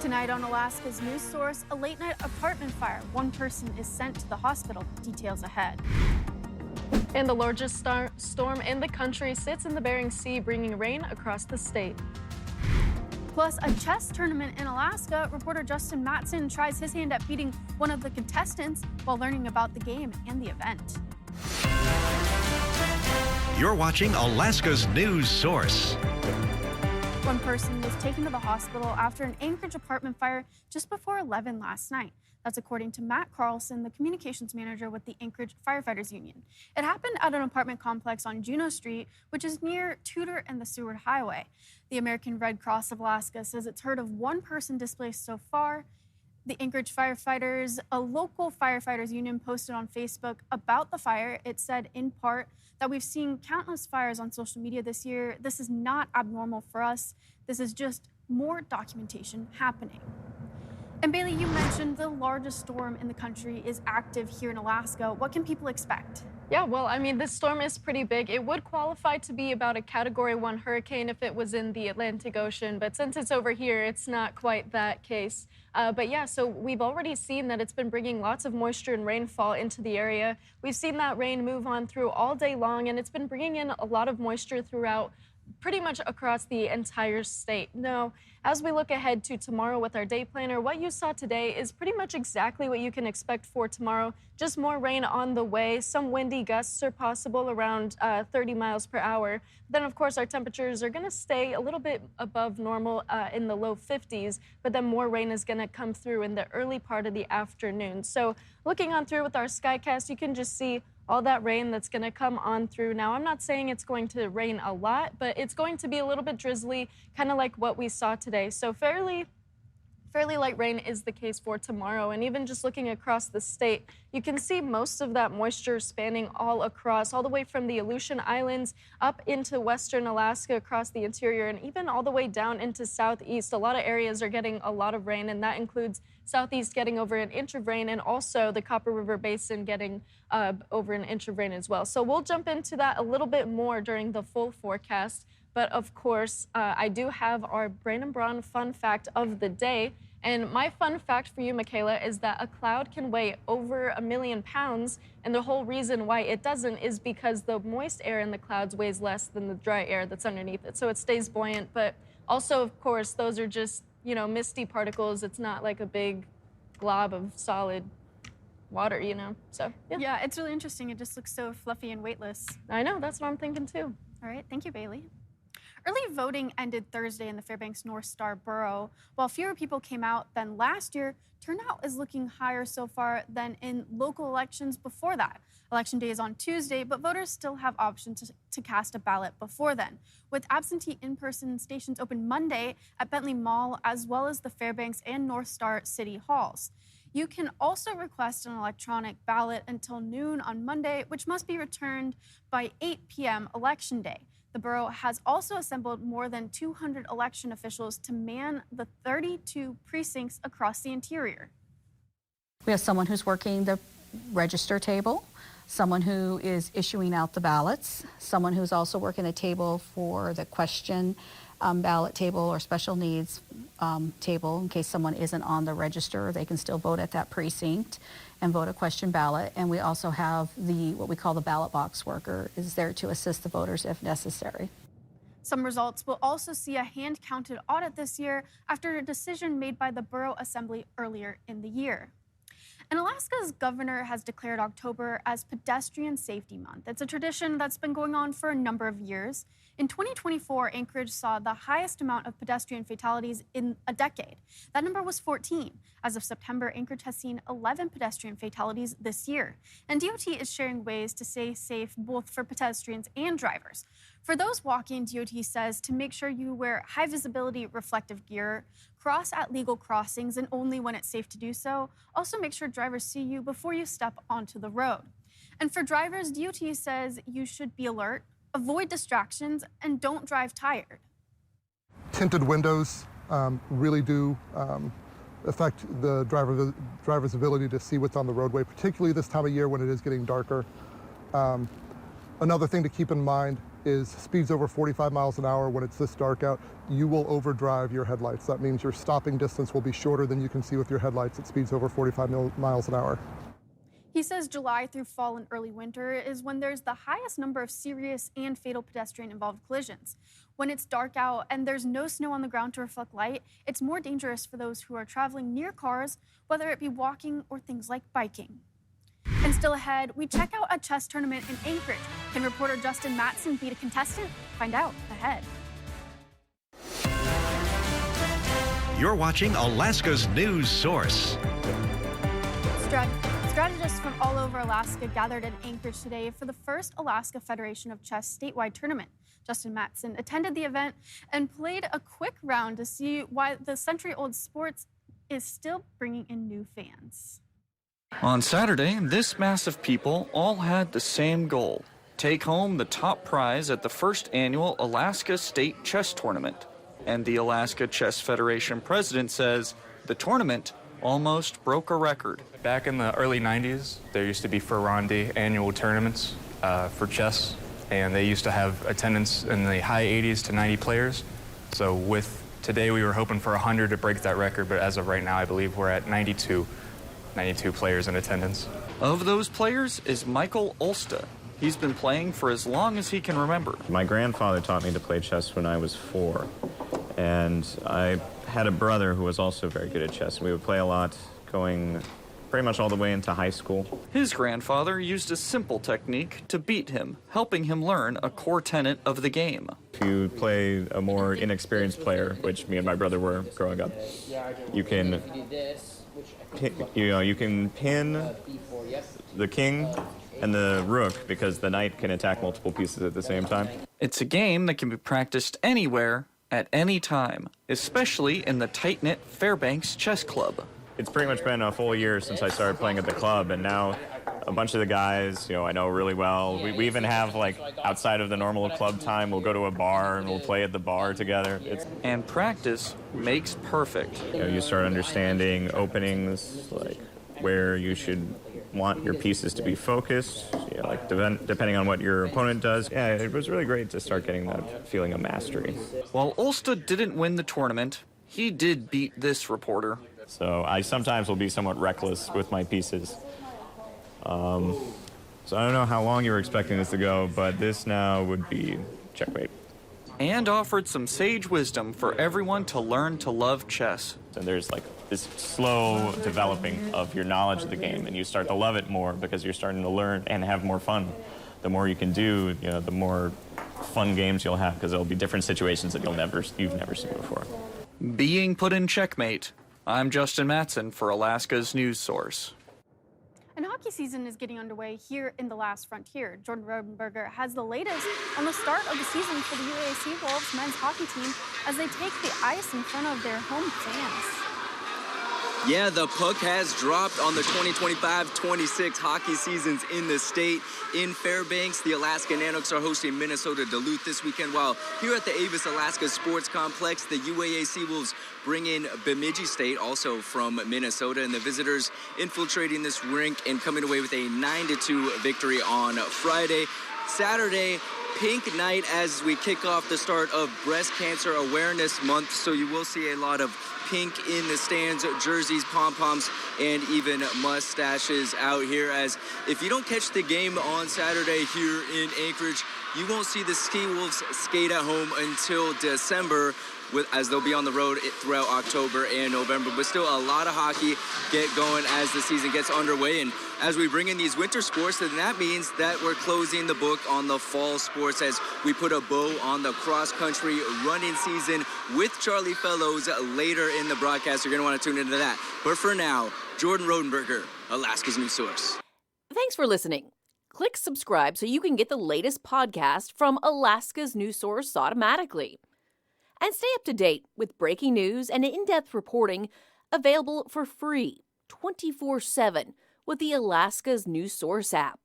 Tonight on Alaska's news source, a late-night apartment fire. One person is sent to the hospital. Details ahead. And the largest storm in the country sits in the Bering Sea, bringing rain across the state. Plus, a chess tournament in Alaska. Reporter Justin Mattson tries his hand at beating one of the contestants while learning about the game and the event. You're watching Alaska's news source. One person was taken to the hospital after an Anchorage apartment fire just before 11 last night. That's according to Matt Carlson, the communications manager with the Anchorage Firefighters Union. It happened at an apartment complex on Juneau Street, which is near Tudor and the Seward Highway. The American Red Cross of Alaska says it's heard of one person displaced so far. The Anchorage firefighters, a local firefighters union, posted on Facebook about the fire. It said, in part, that we've seen countless fires on social media this year. This is not abnormal for us. This is just more documentation happening. And Bailey, you mentioned the largest storm in the country is active here in Alaska. What can people expect? Yeah, well, I mean, this storm is pretty big. It would qualify to be about a Category 1 hurricane if it was in the Atlantic Ocean, but since it's over here, it's not quite that case. But yeah, so we've already seen that it's been bringing lots of moisture and rainfall into the area. We've seen that rain move on through all day long, and it's been bringing in a lot of moisture throughout pretty much across the entire state. Now, as we look ahead to tomorrow with our day planner, what you saw today is pretty much exactly what you can expect for tomorrow. Just more rain on the way. Some windy gusts are possible around 30 miles per hour. Then, of course, our temperatures are going to stay a little bit above normal in the low 50s, but then more rain is going to come through in the early part of the afternoon. So looking on through with our skycast, you can just see all that rain that's going to come on through. Now, I'm not saying it's going to rain a lot, but it's going to be a little bit drizzly, kind of like what we saw today. So fairly light rain is the case for tomorrow. And even just looking across the state, you can see most of that moisture spanning all across, all the way from the Aleutian Islands up into western Alaska, across the interior, and even all the way down into southeast. A lot of areas are getting a lot of rain, and that includes southeast getting over an inch of rain, and also the Copper River Basin getting over an inch of rain as well. So we'll jump into that a little bit more during the full forecast. But of course, I do have our Bailey Braun fun fact of the day. And my fun fact for you, Michaela, is that a cloud can weigh over 1 million pounds. And the whole reason why it doesn't is because the moist air in the clouds weighs less than the dry air that's underneath it. So it stays buoyant. But also, of course, those are just, you know, misty particles. It's not like a big glob of solid water, you know. So, Yeah, it's really interesting. It just looks so fluffy and weightless. I know. That's what I'm thinking, too. All right. Thank you, Bailey. Early voting ended Thursday in the Fairbanks North Star borough. While fewer people came out than last year, turnout is looking higher so far than in local elections before that. Election day is on Tuesday, but voters still have options to cast a ballot before then, with absentee in-person stations open Monday at Bentley Mall, as well as the Fairbanks and North Star City Halls. You can also request an electronic ballot until noon on Monday, which must be returned by 8 p.m. Election Day. The borough has also assembled more than 200 election officials to man the 32 precincts across the interior. We have someone who's working the register table, someone who is issuing out the ballots, someone who's also working the table for the question ballot table or special needs table. In case someone isn't on the register, they can still vote at that precinct and vote a question ballot. And we also have what we call the ballot box worker is there to assist the voters if necessary. Some results will also see a hand-counted audit this year after a decision made by the Borough Assembly earlier in the year. And Alaska's governor has declared October as Pedestrian Safety Month. It's a tradition that's been going on for a number of years. In 2024, Anchorage saw the highest amount of pedestrian fatalities in a decade. That number was 14. As of September, Anchorage has seen 11 pedestrian fatalities this year. And DOT is sharing ways to stay safe both for pedestrians and drivers. For those walking, DOT says to make sure you wear high visibility reflective gear, cross at legal crossings and only when it's safe to do so. Also make sure drivers see you before you step onto the road. And for drivers, DOT says you should be alert, avoid distractions, and don't drive tired. Tinted windows really do affect the driver's ability to see what's on the roadway, particularly this time of year when it is getting darker. Another thing to keep in mind is speeds over 45 miles an hour when it's this dark out, you will overdrive your headlights. That means your stopping distance will be shorter than you can see with your headlights at speeds over 45 miles an hour. He says July through fall and early winter is when there's the highest number of serious and fatal pedestrian-involved collisions. When it's dark out and there's no snow on the ground to reflect light, it's more dangerous for those who are traveling near cars, whether it be walking or things like biking. And still ahead, we check out a chess tournament in Anchorage. Can reporter Justin Mattson beat a contestant? Find out ahead. You're watching Alaska's news source. Strategists from all over Alaska gathered in Anchorage today for the first Alaska Federation of Chess statewide tournament. Justin Mattson attended the event and played a quick round to see why the century-old sport is still bringing in new fans. On Saturday, this mass of people all had the same goal: take home the top prize at the first annual Alaska State Chess Tournament. And the Alaska Chess Federation president says the tournament almost broke a record. Back in the early 90s, there used to be Ferrandi annual tournaments for chess, and they used to have attendance in the high 80s to 90 players. So with today, we were hoping for 100 to break that record, but as of right now, I believe we're at 92 players in attendance. Of those players is Michael Ulsta. He's been playing for as long as he can remember. My grandfather taught me to play chess when I was 4, and I had a brother who was also very good at chess. We would play a lot, going pretty much all the way into high school. His grandfather used a simple technique to beat him, helping him learn a core tenet of the game. If you play a more inexperienced player, which me and my brother were growing up, you can pin the king and the rook because the knight can attack multiple pieces at the same time. It's a game that can be practiced anywhere, at any time, especially in the tight-knit Fairbanks Chess Club. It's pretty much been a full year since I started playing at the club, and now a bunch of the guys, I know really well. We even have, outside of the normal club time, we'll go to a bar and we'll play at the bar together. And practice makes perfect. You start understanding openings, where you should want your pieces to be focused, depending on what your opponent does. Yeah, it was really great to start getting that feeling of mastery. While Ulsta didn't win the tournament, he did beat this reporter. So I sometimes will be somewhat reckless with my pieces. So I don't know how long you were expecting this to go, but this now would be checkmate. And offered some sage wisdom for everyone to learn to love chess. And there's this slow developing of your knowledge of the game, and you start to love it more because you're starting to learn and have more fun. The more you can do, the more fun games you'll have because there'll be different situations that you've never seen before. Being put in checkmate. I'm Justin Mattson for Alaska's news source. And hockey season is getting underway here in the last frontier. Jordan Rodenberger has the latest on the start of the season for the UAC Wolves men's hockey team as they take the ice in front of their home fans. Yeah, the puck has dropped on the 2025-26 hockey seasons in the state. In Fairbanks, the Alaska Nanooks are hosting Minnesota Duluth this weekend, while here at the Avis Alaska Sports Complex, the UAAC Wolves bring in Bemidji State, also from Minnesota, and the visitors infiltrating this rink and coming away with a 9-2 victory on Friday. Saturday, pink night as we kick off the start of Breast Cancer Awareness Month, so you will see a lot of pink in the stands, jerseys, pom-poms, and even mustaches out here. As if you don't catch the game on Saturday here in Anchorage, you won't see the Ski Wolves skate at home until December, as they'll be on the road throughout October and November. But still, a lot of hockey get going as the season gets underway. And as we bring in these winter sports, then that means that we're closing the book on the fall sports as we put a bow on the cross-country running season with Charlie Fellows later in the broadcast. You're going to want to tune into that. But for now, Jordan Rodenberger, Alaska's news source. Thanks for listening. Click subscribe so you can get the latest podcast from Alaska's news source automatically. And stay up to date with breaking news and in-depth reporting available for free 24/7 with the Alaska's News Source app.